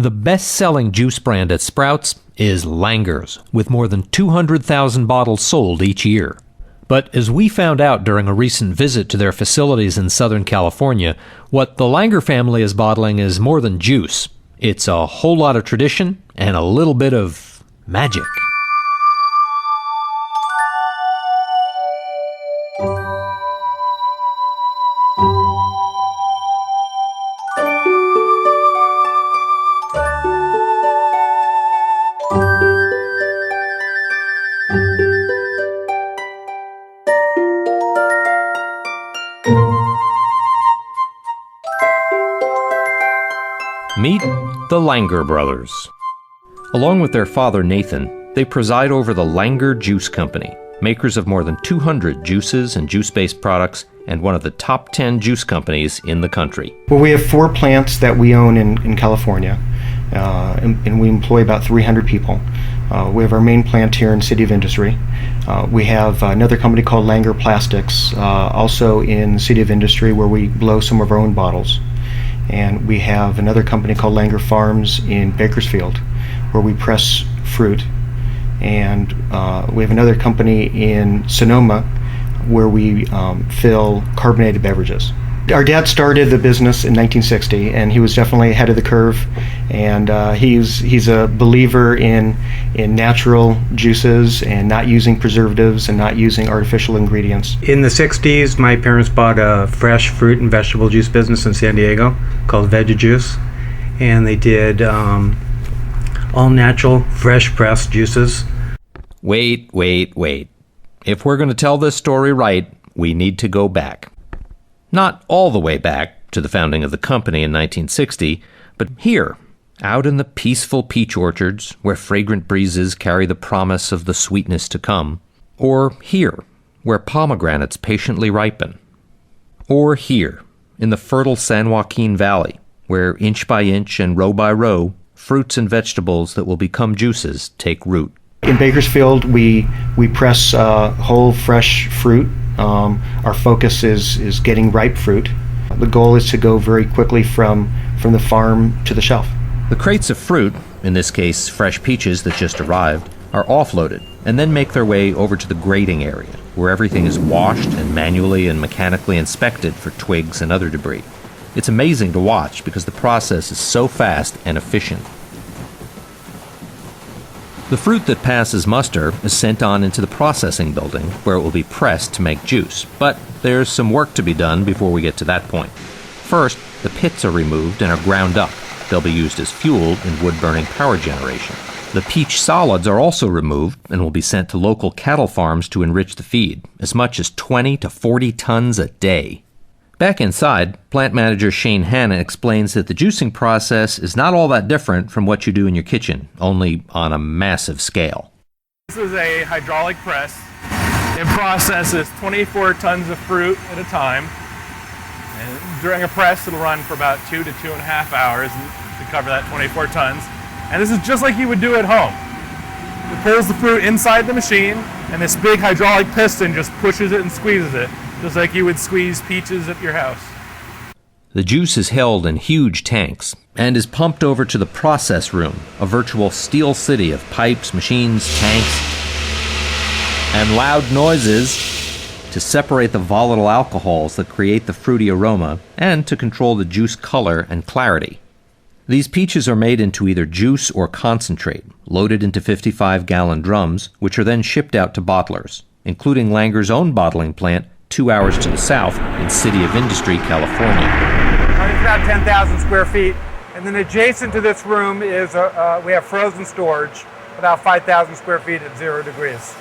The best-selling juice brand at Sprouts is Langer's, with more than 200,000 bottles sold each year. But as we found out during a recent visit to their facilities in Southern California, what the Langer family is bottling is more than juice. It's a whole lot of tradition and a little bit of magic. Meet the Langer brothers. Along with their father Nathan, they preside over the Langer Juice Company, makers of more than 200 juices and juice-based products, and one of the top 10 juice companies in the country. Well, we have 4 plants that we own in California, and we employ about 300 people. We have our main plant here in City of Industry. We have another company called Langer Plastics, also in City of Industry, where we blow some of our own bottles. And we have another company called Langer Farms in Bakersfield, where we press fruit. And we have another company in Sonoma, where we fill carbonated beverages. Our dad started the business in 1960, and he was definitely ahead of the curve. And he's a believer in natural juices and not using preservatives and not using artificial ingredients. In the 60s, my parents bought a fresh fruit and vegetable juice business in San Diego called Veggie Juice, and they did all natural, fresh pressed juices. Wait. If we're going to tell this story right, we need to go back. Not all the way back to the founding of the company in 1960, but here, out in the peaceful peach orchards where fragrant breezes carry the promise of the sweetness to come. Or here, where pomegranates patiently ripen. Or here, in the fertile San Joaquin Valley, where inch by inch and row by row, fruits and vegetables that will become juices take root. In Bakersfield, we press whole, fresh fruit. Our focus is getting ripe fruit. The goal is to go very quickly from the farm to the shelf. The crates of fruit, in this case fresh peaches that just arrived, are offloaded and then make their way over to the grading area, where everything is washed and manually and mechanically inspected for twigs and other debris. It's amazing to watch because the process is so fast and efficient. The fruit that passes muster is sent on into the processing building, where it will be pressed to make juice. But there's some work to be done before we get to that point. First, the pits are removed and are ground up. They'll be used as fuel in wood-burning power generation. The peach solids are also removed and will be sent to local cattle farms to enrich the feed, as much as 20 to 40 tons a day. Back inside, plant manager Shane Hanna explains that the juicing process is not all that different from what you do in your kitchen, only on a massive scale. This is a hydraulic press. It processes 24 tons of fruit at a time. And during a press, it'll run for about 2 to 2.5 hours to cover that 24 tons. And this is just like you would do at home. It pulls the fruit inside the machine, and this big hydraulic piston just pushes it and squeezes it, just like you would squeeze peaches at your house. The juice is held in huge tanks and is pumped over to the process room, a virtual steel city of pipes, machines, tanks, and loud noises to separate the volatile alcohols that create the fruity aroma and to control the juice color and clarity. These peaches are made into either juice or concentrate, loaded into 55-gallon drums, which are then shipped out to bottlers, including Langer's own bottling plant 2 hours to the south in City of Industry, California. It's about 10,000 square feet. And then adjacent to this room is we have frozen storage, about 5,000 square feet at 0 degrees.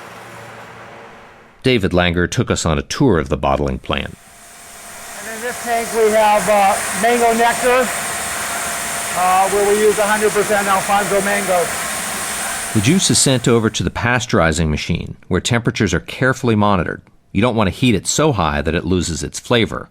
David Langer took us on a tour of the bottling plant. And in this tank we have mango nectar, where we use 100% Alfonso mangoes. The juice is sent over to the pasteurizing machine, where temperatures are carefully monitored. You don't want to heat it so high that it loses its flavor.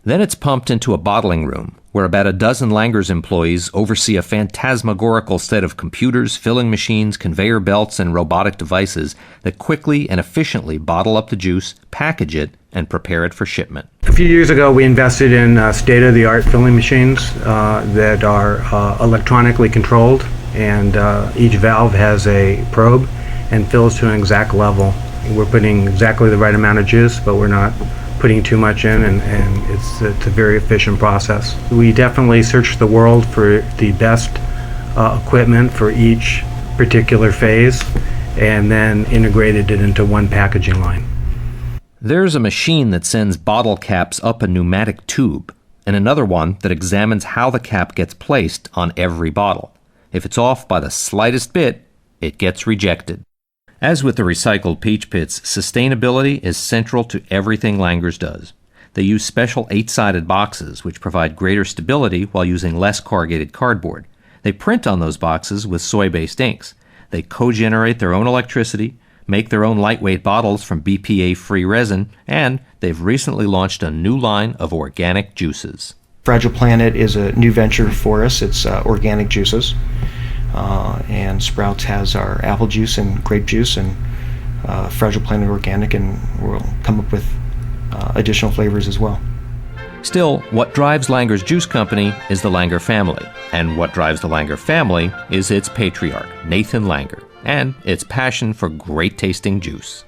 Then it's pumped into a bottling room, where about a dozen Langer's employees oversee a phantasmagorical set of computers, filling machines, conveyor belts, and robotic devices that quickly and efficiently bottle up the juice, package it, and prepare it for shipment. A few years ago, we invested in state-of-the-art filling machines that are electronically controlled, and each valve has a probe and fills to an exact level. We're putting exactly the right amount of juice, but we're not putting too much in, and it's a very efficient process. We definitely searched the world for the best equipment for each particular phase, and then integrated it into one packaging line. There's a machine that sends bottle caps up a pneumatic tube, and another one that examines how the cap gets placed on every bottle. If it's off by the slightest bit, it gets rejected. As with the recycled peach pits, sustainability is central to everything Langer's does. They use special 8-sided boxes, which provide greater stability while using less corrugated cardboard. They print on those boxes with soy-based inks. They co-generate their own electricity, make their own lightweight bottles from BPA-free resin, and they've recently launched a new line of organic juices. Fragile Planet is a new venture for us. It's organic juices. And Sprouts has our apple juice and grape juice, and Fragile Planet Organic, and we'll come up with additional flavors as well. Still, what drives Langer's Juice Company is the Langer family, and what drives the Langer family is its patriarch, Nathan Langer, and its passion for great-tasting juice.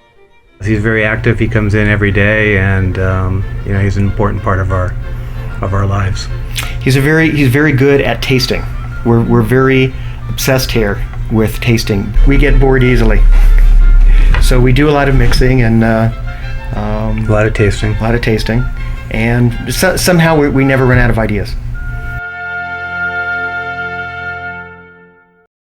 He's very active. He comes in every day, and he's an important part of our lives. He's very good at tasting. We're very obsessed here with tasting. We get bored easily, so we do a lot of mixing and a lot of tasting. and somehow we never run out of ideas.